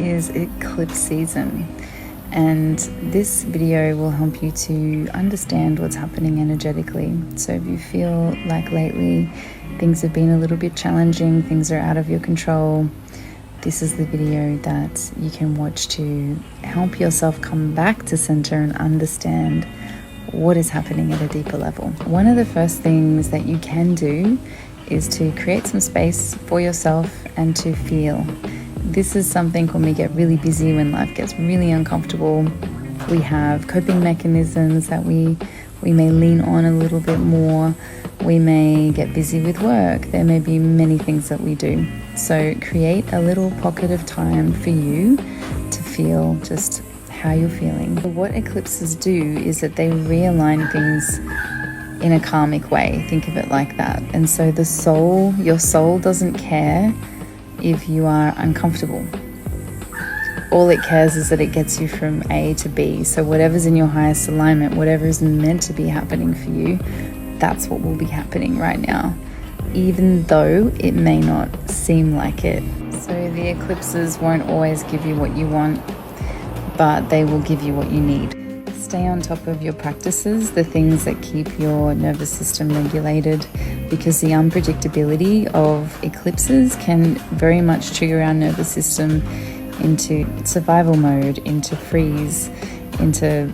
is eclipse season, and this video will help you to understand what's happening energetically. So if you feel like lately things have been a little bit challenging, things are out of your control, this is the video that you can watch to help yourself come back to center and understand what is happening at a deeper level. One of the first things that you can do is to create some space for yourself and to feel. This is something when we get really busy, when life gets really uncomfortable, we have coping mechanisms that we may lean on a little bit more. We may get busy with work. There may be many things that we do. So create a little pocket of time for you to feel just how you're feeling. What eclipses do is that they realign things in a karmic way. Think of it like that. And so your soul doesn't care if you are uncomfortable. All it cares is that it gets you from A to B. So whatever's in your highest alignment, whatever is meant to be happening for you, that's what will be happening right now, even though it may not seem like it. So the eclipses won't always give you what you want, but they will give you what you need. Stay on top of your practices, the things that keep your nervous system regulated, because the unpredictability of eclipses can very much trigger our nervous system into survival mode, into freeze, into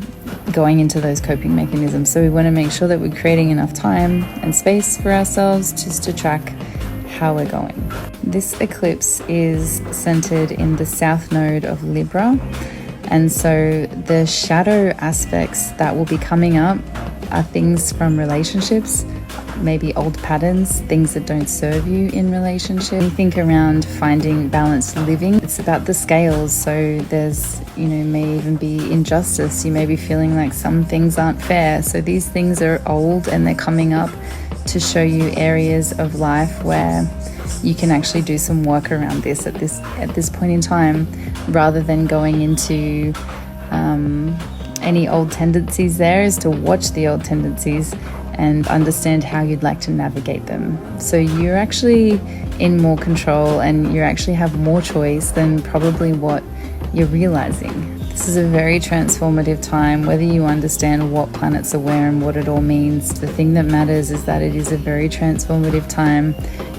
going into those coping mechanisms. So we want to make sure that we're creating enough time and space for ourselves just to track how we're going. This eclipse is centered in the south node of Libra. And so the shadow aspects that will be coming up are things from relationships, maybe old patterns, things that don't serve you in relationship. You think around finding balanced living, it's about the scales. So there's, may even be injustice. You may be feeling like some things aren't fair. So these things are old and they're coming up to show you areas of life where you can actually do some work around this at this point in time, rather than going into any old tendencies. There is to watch the old tendencies and understand how you'd like to navigate them. So you're actually in more control and you actually have more choice than probably what you're realizing. This is a very transformative time, whether you understand what planets are where and what it all means. The thing that matters is that it is a very transformative time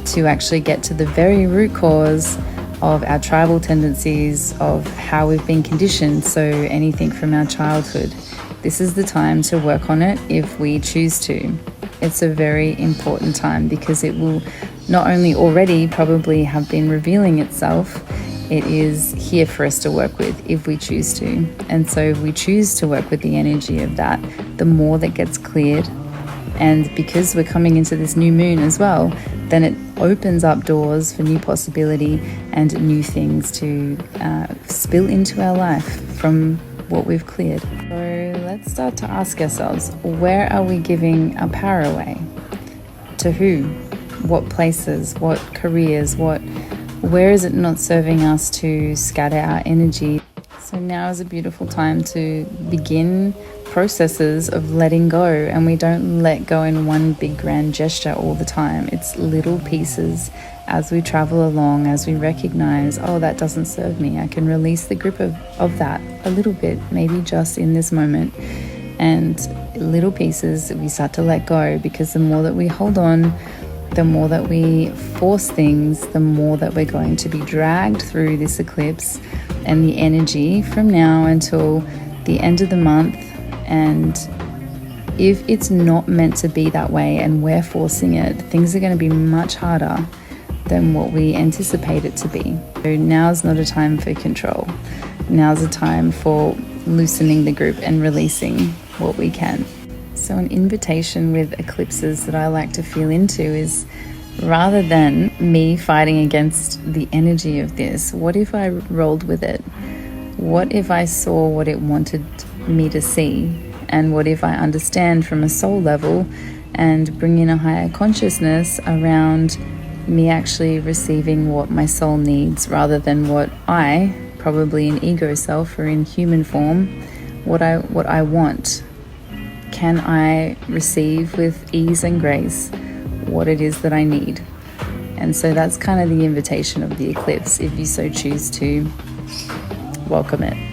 to actually get to the very root cause of our tribal tendencies, of how we've been conditioned. So anything from our childhood. This is the time to work on it if we choose to. It's a very important time because it will not only already probably have been revealing itself, it is here for us to work with if we choose to. And so if we choose to work with the energy of that, the more that gets cleared. And because we're coming into this new moon as well, then it opens up doors for new possibility and new things to spill into our life from what we've cleared. So let's start to ask ourselves, where are we giving our power away? To who? What places? What careers? Where is it not serving us to scatter our energy? So now is a beautiful time to begin processes of letting go, and we don't let go in one big grand gesture all the time. It's little pieces as we travel along, as we recognize, oh, that doesn't serve me. I can release the grip of that a little bit, maybe just in this moment. And little pieces we start to let go, because the more that we hold on, the more that we force things, the more that we're going to be dragged through this eclipse and the energy from now until the end of the month. And if it's not meant to be that way and we're forcing it, things are going to be much harder than what we anticipate it to be. So now's not a time for control. Now's a time for loosening the grip and releasing what we can. So an invitation with eclipses that I like to feel into is, rather than me fighting against the energy of this, what if I rolled with it? What if I saw what it wanted me to see? And what if I understand from a soul level and bring in a higher consciousness around me actually receiving what my soul needs, rather than what I, probably in ego self or in human form, what I want? Can I receive with ease and grace what it is that I need? And so that's kind of the invitation of the eclipse, if you so choose to welcome it.